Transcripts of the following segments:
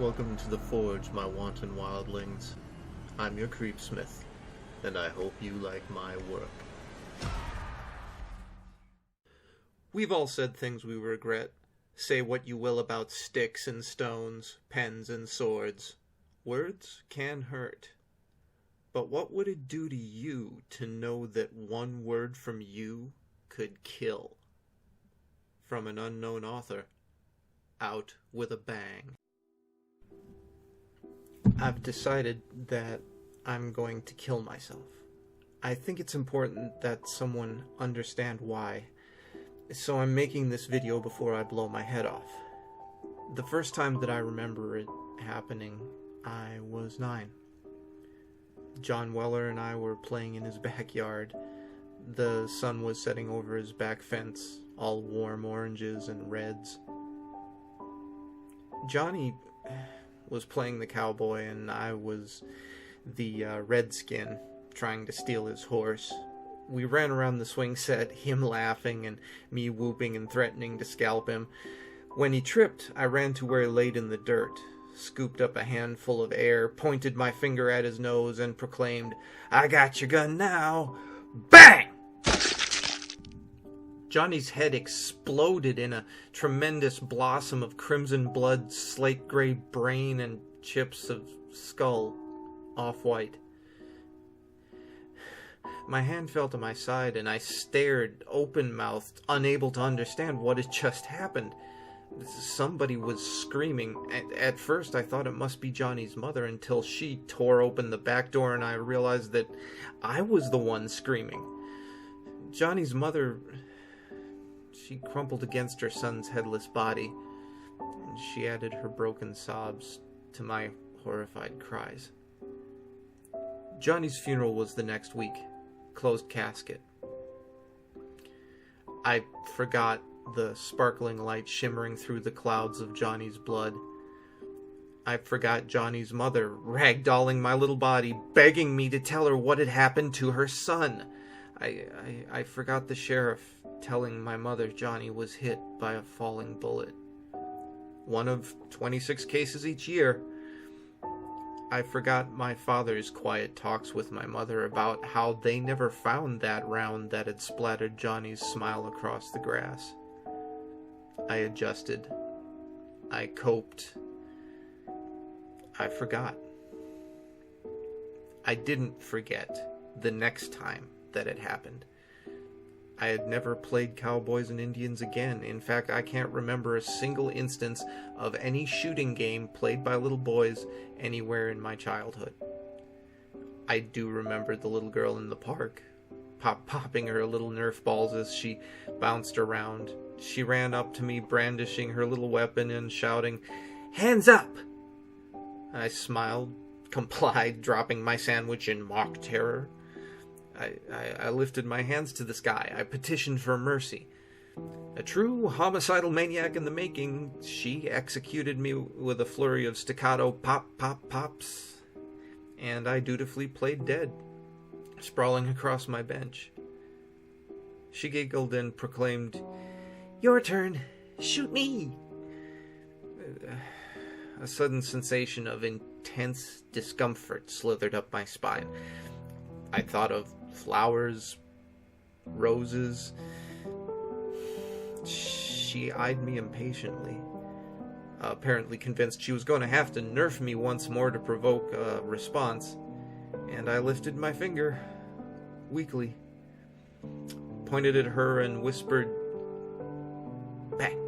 Welcome to the Forge, my wanton wildlings. I'm your creepsmith, and I hope you like my work. We've all said things we regret. Say what you will about sticks and stones, pens and swords. Words can hurt. But what would it do to you to know that one word from you could kill? From an unknown author. Out with a bang. I've decided that I'm going to kill myself. I think it's important that someone understand why, so I'm making this video before I blow my head off. The first time that I remember it happening, I was 9. John Weller and I were playing in his backyard. The sun was setting over his back fence, all warm oranges and reds. Johnny was playing the cowboy and I was the redskin trying to steal his horse. We ran around the swing set, him laughing and me whooping and threatening to scalp him. When he tripped, I ran to where he laid in the dirt, scooped up a handful of air, pointed my finger at his nose, and proclaimed, "I got your gun now!" Bang! Johnny's head exploded in a tremendous blossom of crimson blood, slate-gray brain, and chips of skull, off-white. My hand fell to my side, and I stared, open-mouthed, unable to understand what had just happened. Somebody was screaming. At first, I thought it must be Johnny's mother, until she tore open the back door, and I realized that I was the one screaming. Johnny's mother... She crumpled against her son's headless body, and she added her broken sobs to my horrified cries. Johnny's funeral was the next week. Closed casket. I forgot the sparkling light shimmering through the clouds of Johnny's blood. I forgot Johnny's mother ragdolling my little body, begging me to tell her what had happened to her son. I forgot the sheriff telling my mother Johnny was hit by a falling bullet. One of 26 cases each year. I forgot my father's quiet talks with my mother about how they never found that round that had splattered Johnny's smile across the grass. I adjusted. I coped. I forgot. I didn't forget the next time that it happened. I had never played cowboys and Indians again. In fact, I can't remember a single instance of any shooting game played by little boys anywhere in my childhood. I do remember the little girl in the park, popping her little Nerf balls as she bounced around. She ran up to me, brandishing her little weapon and shouting, "Hands up!" I smiled, complied, dropping my sandwich in mock terror. I lifted my hands to the sky. I petitioned for mercy. A true homicidal maniac in the making, she executed me with a flurry of staccato pop-pops, and I dutifully played dead, sprawling across my bench. She giggled and proclaimed, "Your turn. Shoot me!" A sudden sensation of intense discomfort slithered up my spine. I thought of flowers, roses. She eyed me impatiently, apparently convinced she was going to have to nerf me once more to provoke a response, and I lifted my finger, weakly, pointed at her and whispered, "Bang."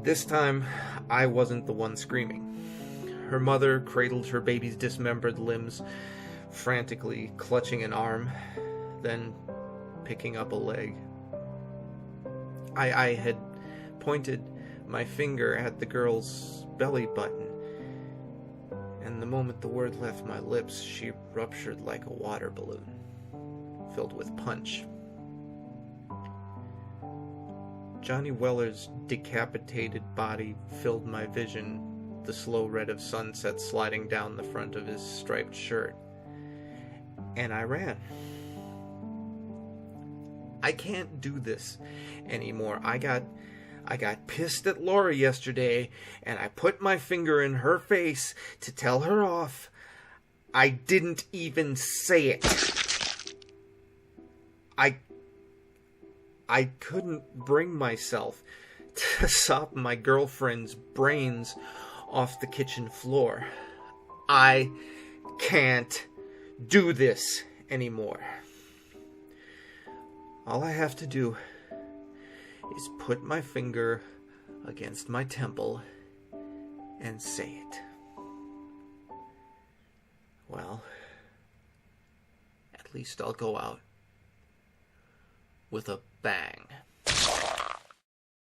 This time, I wasn't the one screaming. Her mother cradled her baby's dismembered limbs, frantically clutching an arm, then picking up a leg. I had pointed my finger at the girl's belly button, and the moment the word left my lips, she ruptured like a water balloon, filled with punch. Johnny Weller's decapitated body filled my vision, the slow red of sunset sliding down the front of his striped shirt. And I ran. I can't do this anymore. I got I got pissed at Laura yesterday, and I put my finger in her face to tell her off. I didn't even say it. I couldn't bring myself to sop my girlfriend's brains off the kitchen floor. I can't do this anymore. All I have to do is put my finger against my temple and say it. Well, at least I'll go out with a bang.